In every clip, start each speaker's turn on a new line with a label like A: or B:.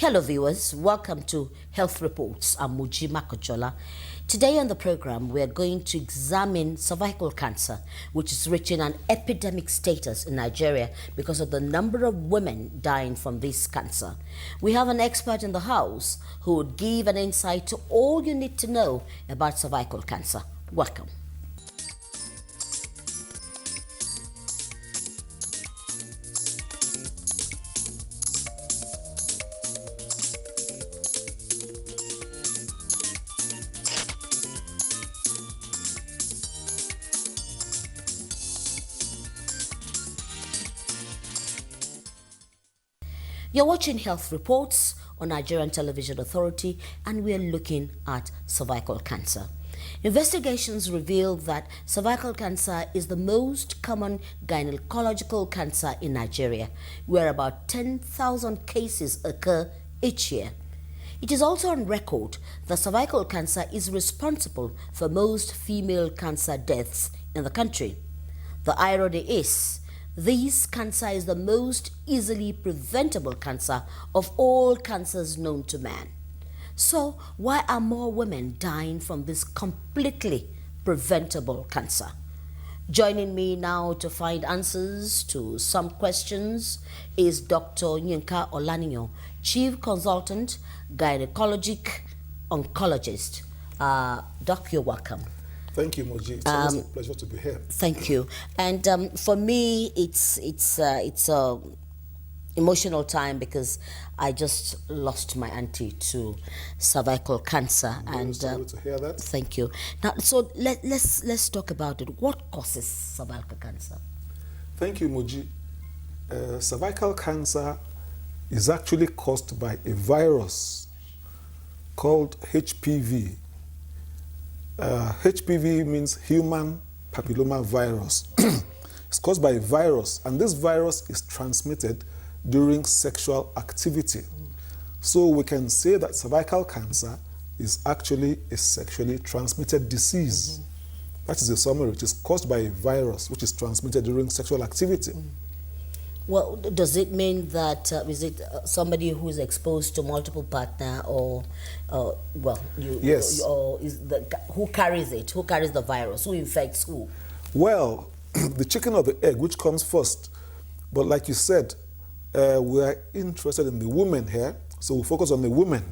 A: Hello viewers, welcome to Health Reports. I'm Muji Makochola. Today on the program, we are going to examine cervical cancer, which is reaching an epidemic status in Nigeria because of the number of women dying from this cancer. We have an expert in the house who would give an insight to all you need to know about cervical cancer. Welcome. You're watching Health Reports on Nigerian Television Authority, and we are looking at cervical cancer. Investigations reveal that cervical cancer is the most common gynecological cancer in Nigeria, where about 10,000 cases occur each year. It is also on record that cervical cancer is responsible for most female cancer deaths in the country. The irony is, this cancer is the most easily preventable cancer of all cancers known to man. So, why are more women dying from this completely preventable cancer? Joining me now to find answers to some questions is Dr. Yinka Olaniyan, Chief Consultant, Gynecologic Oncologist. Doc, you're welcome.
B: Thank you, Moji. It's always a pleasure to be here.
A: Thank you. And for me, it's emotional time because I just lost my auntie to cervical cancer.
B: I'm sorry to hear that.
A: Thank you. Now, so let's talk about it. What causes cervical cancer?
B: Thank you, Moji. Cervical cancer is actually caused by a virus called HPV. HPV means human papilloma virus. It's caused by a virus, and this virus is transmitted during sexual activity. So we can say that cervical cancer is actually a sexually transmitted disease. That is a summary. It is caused by a virus which is transmitted during sexual activity.
A: Well, does it mean that is it somebody who is exposed to multiple partner, or
B: yes,
A: or is who carries it? Who carries the virus? Who infects who?
B: Well, the chicken or the egg, which comes first? But like you said, we are interested in the women here, so we focus on the women.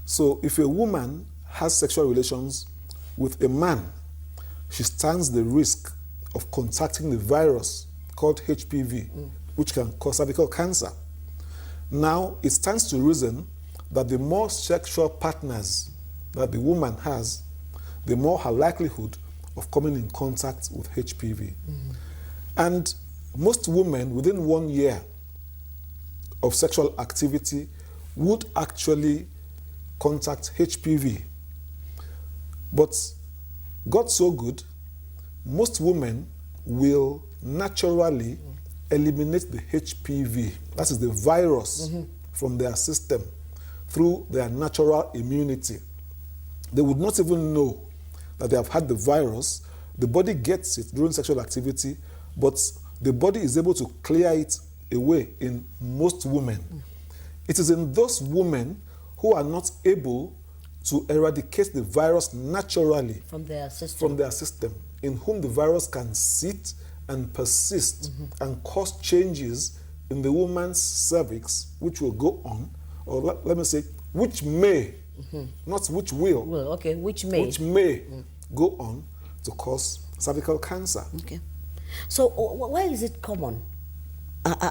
B: So if a woman has sexual relations with a man, she stands the risk of contracting the virus called HPV, which can cause cervical cancer. Now, it stands to reason that the more sexual partners that the woman has, the more her likelihood of coming in contact with HPV. And most women, within 1 year of sexual activity, would actually contact HPV. But God so good, most women will naturally eliminate the HPV, that is the virus, from their system through their natural immunity. They would not even know that they have had the virus. The body gets it during sexual activity, but the body is able to clear it away in most women. It is in those women who are not able to eradicate the virus naturally
A: from their system,
B: in whom the virus can sit and persist and cause changes in the woman's cervix, which will go on, or let me say, which may, not which will,
A: which may
B: go on to cause cervical cancer.
A: Okay. So why is it common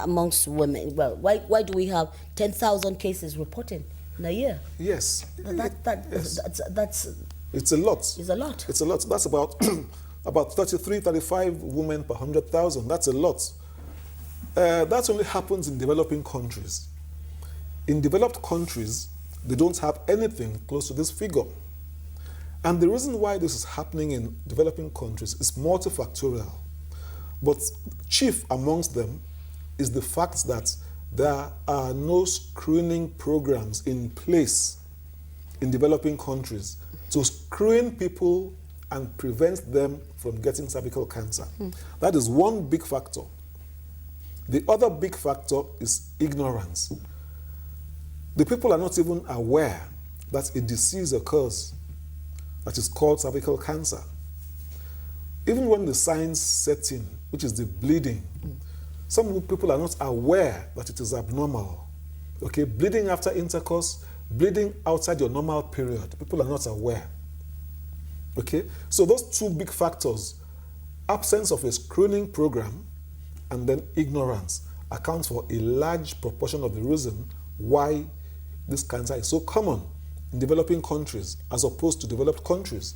A: amongst women? Well, why do we have 10,000 cases reported in a year?
B: Yes.
A: That's
B: it's a lot.
A: It's a lot.
B: It's a lot. That's about about 33, 35 women per 100,000. That's a lot. That only happens in developing countries. In developed countries, they don't have anything close to this figure. And the reason why this is happening in developing countries is multifactorial. But chief amongst them is the fact that there are no screening programs in place in developing countries to screen people and prevent them from getting cervical cancer. That is one big factor. The other big factor is ignorance. The people are not even aware that a disease occurs that is called cervical cancer. Even when the signs set in, which is the bleeding, some people are not aware that it is abnormal. Okay, bleeding after intercourse, bleeding outside your normal period, people are not aware. Okay, so those two big factors, absence of a screening program and then ignorance, account for a large proportion of the reason why this cancer is so common in developing countries as opposed to developed countries.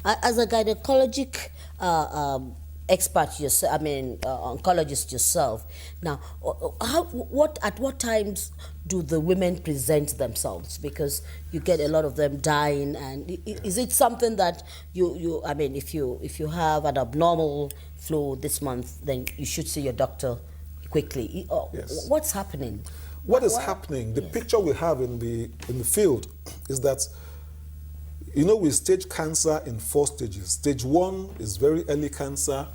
A: As a gynecologic expert yourself, oncologist yourself, now, at what times do the women present themselves? Because you get a lot of them dying, and is it something that if you have an abnormal flow this month, then you should see your doctor quickly?
B: Yes.
A: What's happening?
B: What is happening? The picture we have in the field is that, we stage cancer in 4 stages. Stage 1 is very early cancer.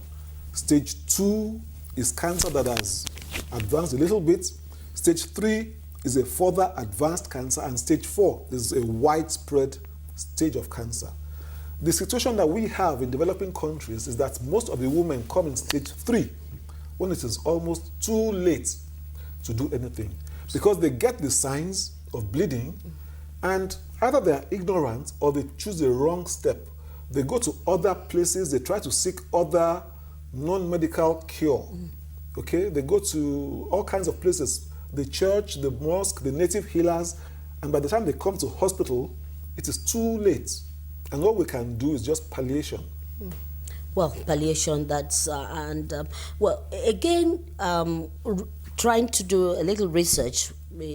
B: Stage 2 is cancer that has advanced a little bit. Stage 3 is a further advanced cancer. And stage 4 is a widespread stage of cancer. The situation that we have in developing countries is that most of the women come in stage 3 when it is almost too late to do anything, because they get the signs of bleeding and either they are ignorant or they choose the wrong step. They go to other places, they try to seek other non-medical cure. Okay, they go to all kinds of places, the church, the mosque, the native healers, and by the time they come to hospital, it is too late. And all we can do is just palliation.
A: Well, palliation, that's, trying to do a little research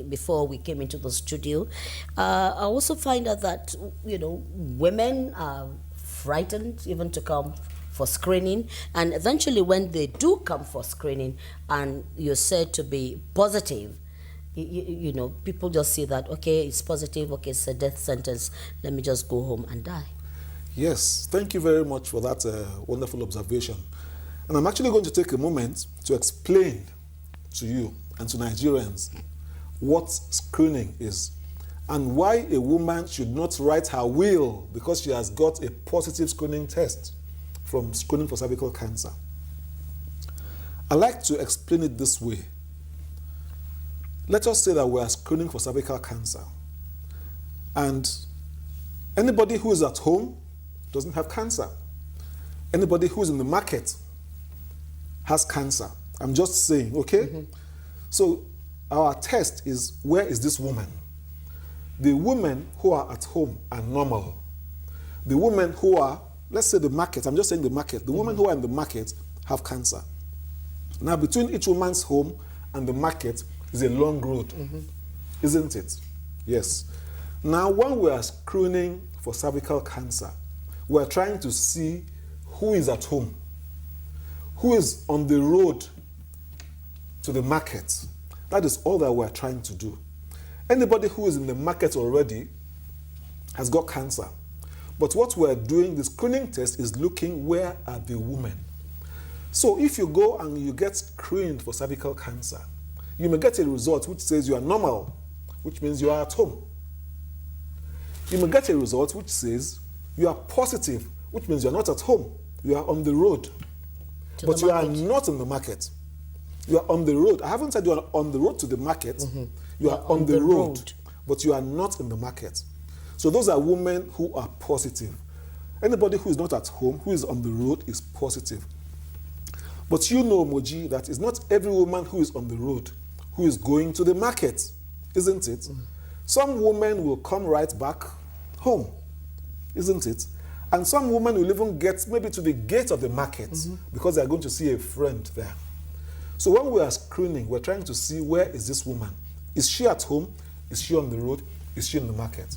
A: before we came into the studio, I also find out that, women are frightened even to come for screening, and eventually when they do come for screening and you're said to be positive, people just see that, okay, it's positive, okay, it's a death sentence, let me just go home and die.
B: Yes, thank you very much for that wonderful observation. And I'm actually going to take a moment to explain to you and to Nigerians what screening is and why a woman should not write her will because she has got a positive screening test from screening for cervical cancer. I like to explain it this way. Let us say that we are screening for cervical cancer, and anybody who is at home doesn't have cancer. Anybody who is in the market has cancer. I'm just saying, okay? So our test is, where is this woman? The women who are at home are normal. The women who are, let's say the market, I'm just saying the market, the women who are in the market have cancer. Now between each woman's home and the market is a long road, isn't it? Yes. Now when we are screening for cervical cancer, we are trying to see who is at home, who is on the road to the market. That is all that we're trying to do. Anybody who is in the market already has got cancer. But what we're doing, the screening test, is looking where are the women. So if you go and you get screened for cervical cancer, you may get a result which says you are normal, which means you are at home. You may get a result which says you are positive, which means you are not at home. You are on the road. But you are not in the market. You are on the road. I haven't said you are on the road to the market. You are on the road, but you are not in the market. So those are women who are positive. Anybody who is not at home, who is on the road, is positive. But you know, Moji, that it's not every woman who is on the road who is going to the market, isn't it? Some women will come right back home, isn't it? And some women will even get maybe to the gate of the market because they are going to see a friend there. So when we are screening, we're trying to see, where is this woman? Is she at home? Is she on the road? Is she in the market?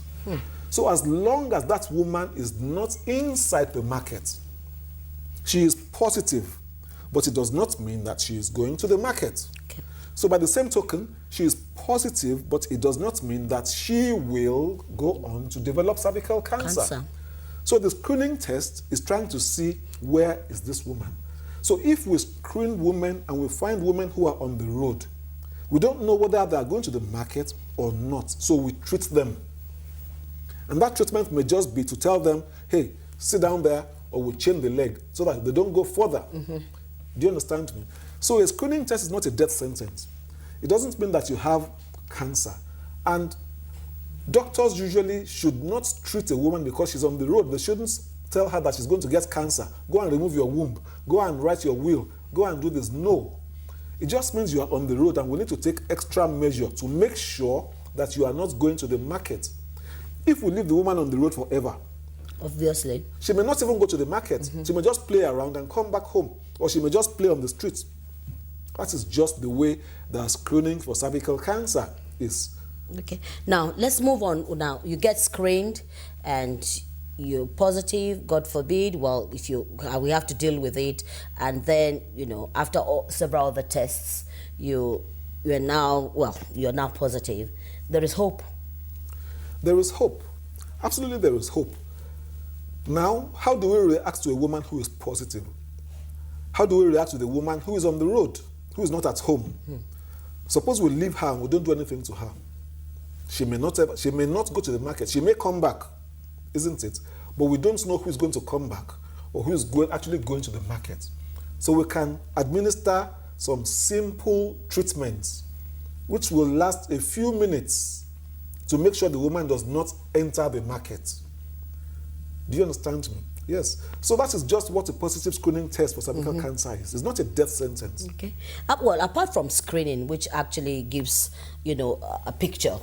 B: So as long as that woman is not inside the market, she is positive, but it does not mean that she is going to the market.
A: Okay.
B: So by the same token, she is positive, but it does not mean that she will go on to develop cervical cancer. So the screening test is trying to see, where is this woman? So if we screen women and we find women who are on the road, We don't know whether they are going to the market or not, so we treat them. And that treatment may just be to tell them, hey, sit down there, or we chain the leg so that they don't go further. Do you understand me? So a screening test is not a death sentence. It doesn't mean that you have cancer. And doctors usually should not treat a woman because she's on the road. They shouldn't tell her that she's going to get cancer. Go and remove your womb. Go and write your will. Go and do this. No. It just means you are on the road, and we need to take extra measure to make sure that you are not going to the market. If we leave the woman on the road forever,
A: obviously,
B: she may not even go to the market. She may just play around and come back home, or she may just play on the streets. That is just the way the screening for cervical cancer is.
A: Okay. Now, let's move on. Now, you get screened and you're positive, God forbid. Well, if you, we have to deal with it. And then, after several other tests, you're now positive. There is hope.
B: There is hope. Absolutely, there is hope. Now, how do we react to a woman who is positive? How do we react to the woman who is on the road, who is not at home? Suppose we leave her and we don't do anything to her. She may not go to the market. She may come back, isn't it? But we don't know who is going to come back or who is actually going to the market. So we can administer some simple treatments which will last a few minutes to make sure the woman does not enter the market. Do you understand me? Yes. So that is just what a positive screening test for cervical cancer is. It's not a death sentence.
A: Okay. Well, apart from screening, which actually gives, a picture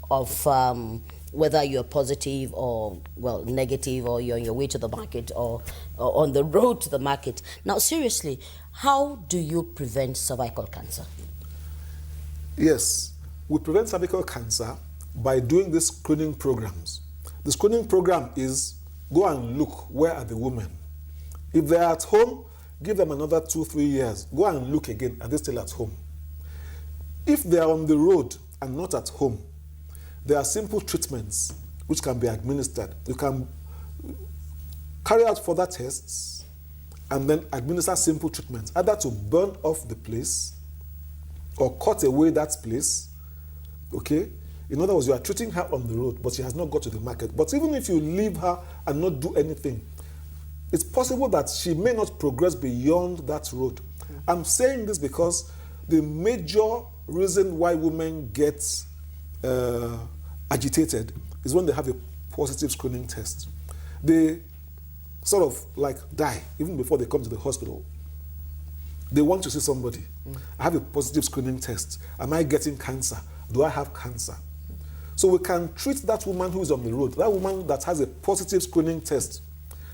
A: of whether you're positive or, negative, or you're on your way to the market or on the road to the market. Now, seriously, how do you prevent cervical cancer?
B: Yes. We prevent cervical cancer by doing these screening programs. The screening program is go and look, where are the women? If they're at home, give them another 2-3 years. Go and look again, are they still at home? If they're on the road and not at home, there are simple treatments which can be administered. You can carry out further tests and then administer simple treatments, either to burn off the place or cut away that place, okay? In other words, you are treating her on the road, but she has not got to the market. But even if you leave her and not do anything, it's possible that she may not progress beyond that road. I'm saying this because the major reason why women get agitated is when they have a positive screening test. They sort of like die even before they come to the hospital. They want to see somebody. I have a positive screening test. Am I getting cancer? Do I have cancer? So we can treat that woman who is on the road, that woman that has a positive screening test.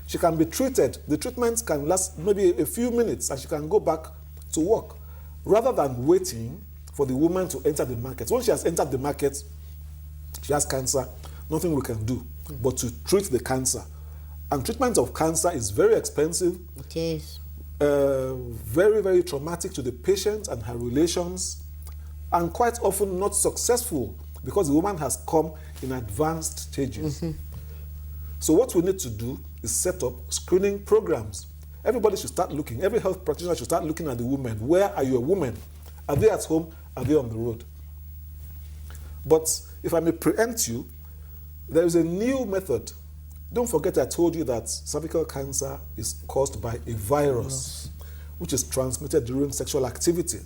B: She can be treated. The treatment can last maybe a few minutes and she can go back to work, rather than waiting for the woman to enter the market. Once she has entered the market, she has cancer, nothing we can do but to treat the cancer. And treatment of cancer is very expensive.
A: It is.
B: Very, very traumatic to the patient and her relations, and quite often not successful because the woman has come in advanced stages. So what we need to do is set up screening programs. Everybody should start looking. Every health practitioner should start looking at the women. Where are your women? Are they at home? Are they on the road? But if I may preempt you, there is a new method. Don't forget I told you that cervical cancer is caused by a virus, which is transmitted during sexual activity.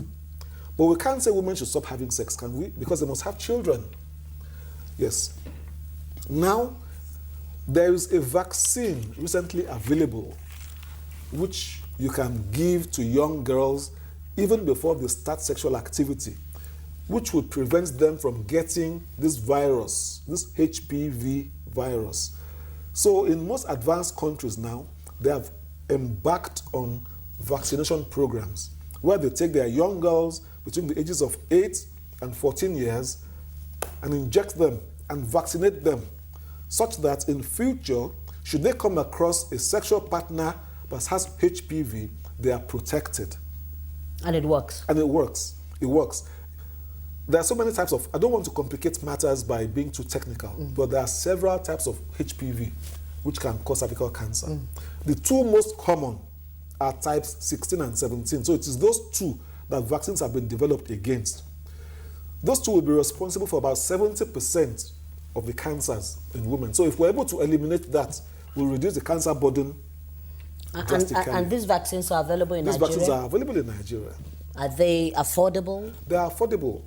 B: But we can't say women should stop having sex, can we? Because they must have children. Yes. Now, there is a vaccine recently available which you can give to young girls even before they start sexual activity, which would prevent them from getting this virus, this HPV virus. So in most advanced countries now, they have embarked on vaccination programs where they take their young girls between the ages of 8 and 14 years and inject them and vaccinate them such that in future, should they come across a sexual partner that has HPV, they are protected.
A: And it works.
B: And it works. It works. There are so many types of, I don't want to complicate matters by being too technical, but there are several types of HPV which can cause cervical cancer. The two most common are types 16 and 17. So it is those two that vaccines have been developed against. Those two will be responsible for about 70% of the cancers in women. So if we're able to eliminate that, we'll reduce the cancer burden drastically.
A: And these vaccines are available in Nigeria?
B: These vaccines are available in Nigeria.
A: Are they affordable?
B: They are affordable.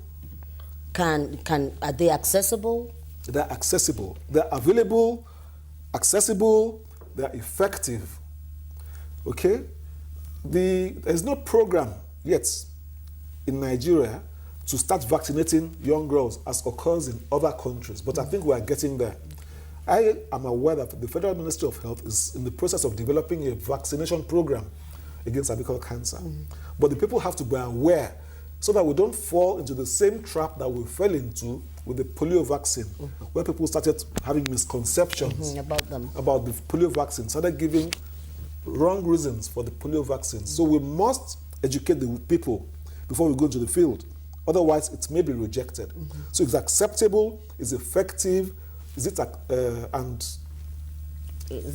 A: Are they accessible?
B: They're accessible. They're available, accessible, they're effective. Okay? There's no program yet in Nigeria to start vaccinating young girls as occurs in other countries, but I think we are getting there. I am aware that the Federal Ministry of Health is in the process of developing a vaccination program against cervical cancer. But the people have to be aware so that we don't fall into the same trap that we fell into with the polio vaccine, where people started having misconceptions about the polio vaccine, started giving wrong reasons for the polio vaccine. So we must educate the people before we go into the field. Otherwise, it may be rejected. So it's acceptable, it's effective, it's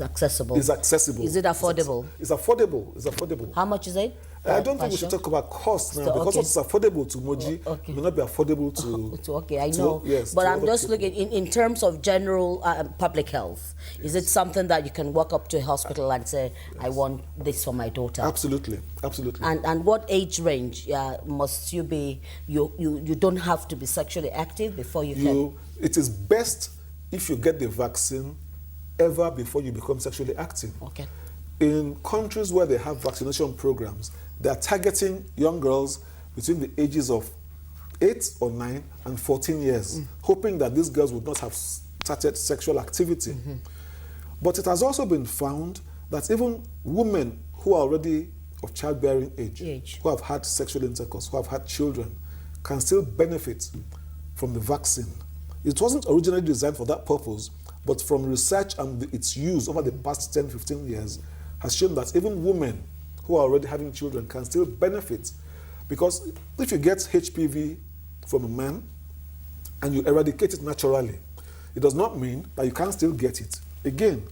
B: accessible. It's accessible.
A: Is it affordable?
B: It's affordable. It's affordable.
A: How much is it?
B: I don't think we should talk about cost now, because it's affordable to Moji, it may not be affordable to...
A: I know. But I'm just looking, in terms of general public health, is it something that you can walk up to a hospital and say, I want this for my daughter?
B: Absolutely, absolutely.
A: And what age range must you be, you don't have to be sexually active before you can?
B: It is best if you get the vaccine ever before you become sexually active.
A: Okay.
B: In countries where they have vaccination programs, they are targeting young girls between the ages of 8 or 9 and 14 years, hoping that these girls would not have started sexual activity. But it has also been found that even women who are already of childbearing age, who have had sexual intercourse, who have had children, can still benefit from the vaccine. It wasn't originally designed for that purpose, but from research and its use over the past 10, 15 years has shown that even women who are already having children can still benefit. Because if you get HPV from a man and you eradicate it naturally, it does not mean that you can't still get it. Again,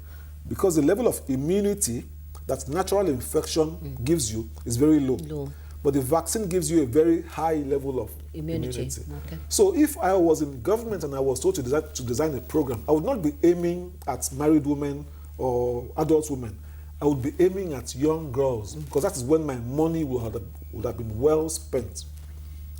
B: because the level of immunity that natural infection gives you is very low. But the vaccine gives you a very high level of immunity.
A: Okay.
B: So if I was in government and I was told to design a program, I would not be aiming at married women or adult women. I would be aiming at young girls, because that is when my money would have been well spent.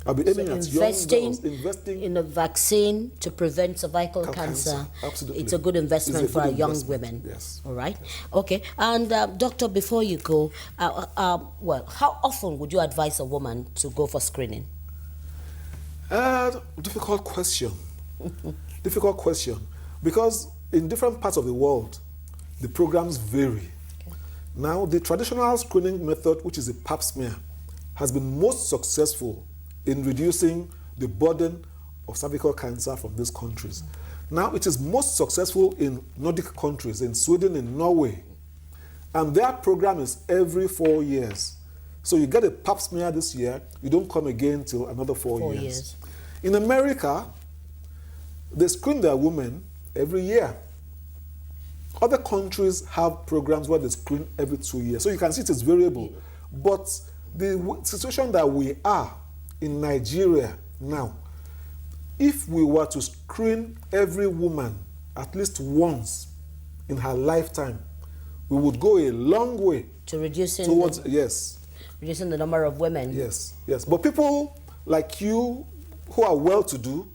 B: I'll be aiming at young girls, investing
A: in a vaccine to prevent cervical cancer.
B: Absolutely.
A: It's a good investment for young women.
B: Yes.
A: All right. Okay. And doctor, before you go, well, how often would you advise a woman to go for screening?
B: Difficult question. Difficult question. Because in different parts of the world, the programs vary. Now, the traditional screening method, which is a pap smear, has been most successful in reducing the burden of cervical cancer from these countries. Now, it is most successful in Nordic countries, in Sweden and Norway. And their program is every 4 years. So you get a pap smear this year, you don't come again till another 4 years. In America, they screen their women every year. Other countries have programs where they screen every 2 years. So you can see it is variable. But the situation that we are in Nigeria now, if we were to screen every woman at least once in her lifetime, we would go a long way
A: to reducing reducing the number of women.
B: Yes. But people like you who are well-to-do,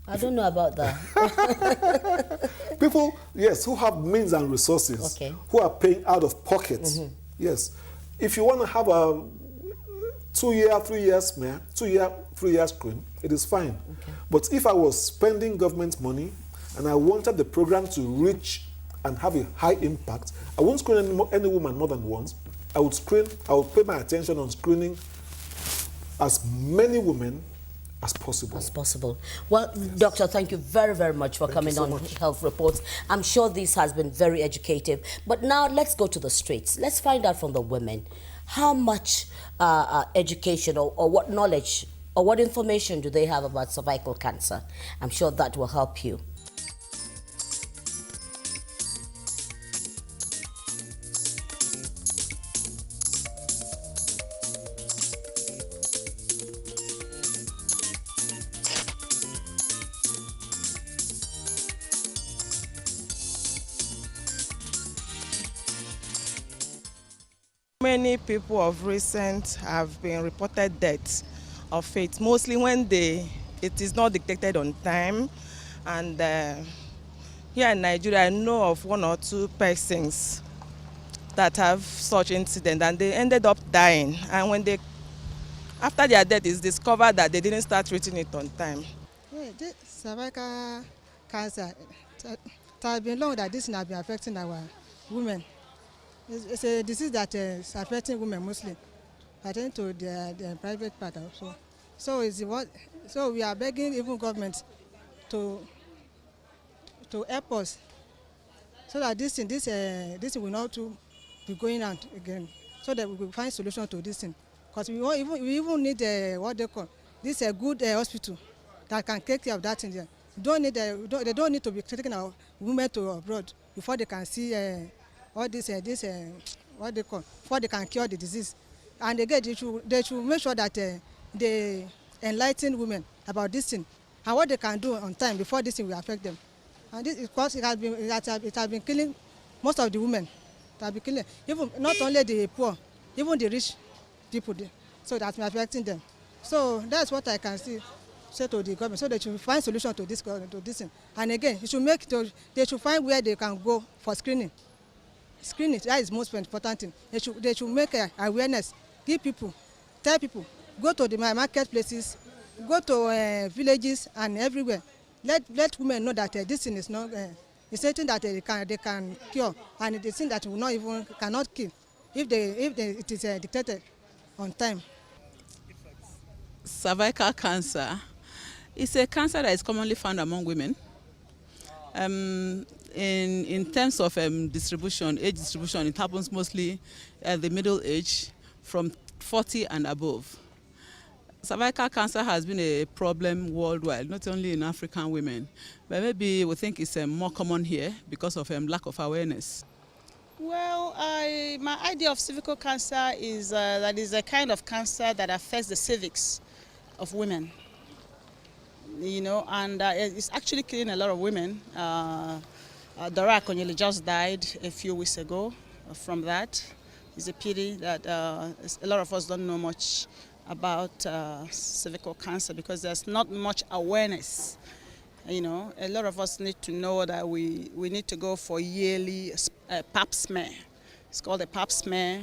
A: I don't know about that.
B: People, who have means and resources, who are paying out of pocket. Yes. If you want to have a 2-year, 3-year smear, 2-year, 3-year screen, it is fine. But if I was spending government money and I wanted the program to reach and have a high impact, I won't screen any woman more than once. I would pay my attention on screening as many women as possible.
A: Well, Doctor, thank you very, very much for coming on Health Reports. I'm sure this has been very educative. But now let's go to the streets. Let's find out from the women how much education or what knowledge or what information do they have about cervical cancer. I'm sure that will help you.
C: Many people of recent have been reported deaths of it, mostly when it is not detected on time. And here in Nigeria, I know of 1 or 2 persons that have such incident and they ended up dying. And after their death, it's discovered that they didn't start treating it on time.
D: Yeah, this cervical cancer, it has been long that this has been affecting our women. It's a disease that is affecting women mostly, attending to their private part also. So we are begging even government to help us so that this thing will not to be going out again, so that we will find solution to this thing. Because we even need what they call this a good hospital that can take care of that thing there. They don't need to be taking our women to abroad before they can see all this what they call, before they can cure the disease. And again, they should make sure that they enlighten women about this thing and what they can do on time before this thing will affect them. And this is because it has been killing most of the women. It has been killing even not only the poor, even the rich people there. So that's affecting them. So that's what I can say to the government, so they should find solution to this thing. And again, they should find where they can go for screening. Screening, that is most important thing. They should make awareness, give people, tell people, go to the marketplaces, go to villages and everywhere. Let women know that this thing is not it's something that they can cure, and it's a thing that will not even cannot kill if it is detected on time.
E: Cervical cancer is a cancer that is commonly found among women. In terms of age distribution, it happens mostly at the middle age, from 40 and above. Cervical cancer has been a problem worldwide, not only in African women, but maybe we think it's more common here because of lack of awareness.
F: Well, my idea of cervical cancer is that is a kind of cancer that affects the cervix of women, and it's actually killing a lot of women. Dora Konyele just died a few weeks ago from that. It's a pity that a lot of us don't know much about cervical cancer because there's not much awareness. A lot of us need to know that we need to go for yearly pap smear. It's called a pap smear.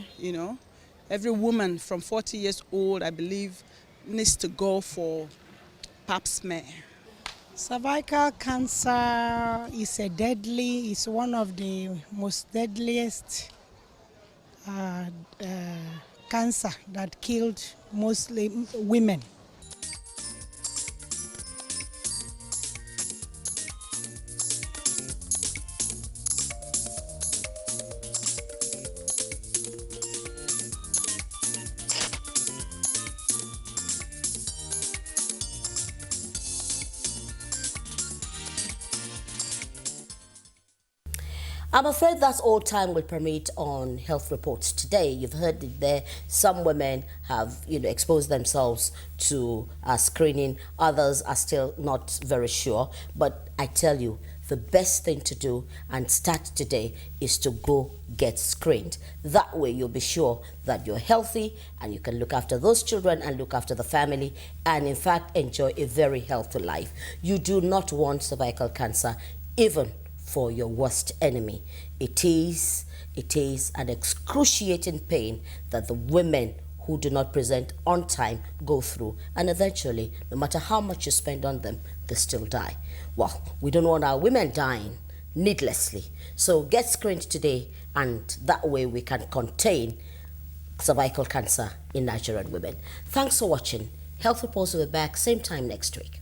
F: Every woman from 40 years old, I believe, needs to go for pap smear.
G: Cervical cancer is one of the most deadliest cancer that killed mostly women.
A: I'm afraid that's all time will permit on health reports today. You've heard it there. Some women have, exposed themselves to screening. Others are still not very sure. But I tell you, the best thing to do and start today is to go get screened. That way you'll be sure that you're healthy and you can look after those children and look after the family and in fact enjoy a very healthy life. You do not want cervical cancer even for your worst enemy. It is an excruciating pain that the women who do not present on time go through, and eventually, no matter how much you spend on them, they still die. Well, we don't want our women dying needlessly. So get screened today, and that way we can contain cervical cancer in Nigerian women. Thanks for watching. Health Reports will be back same time next week.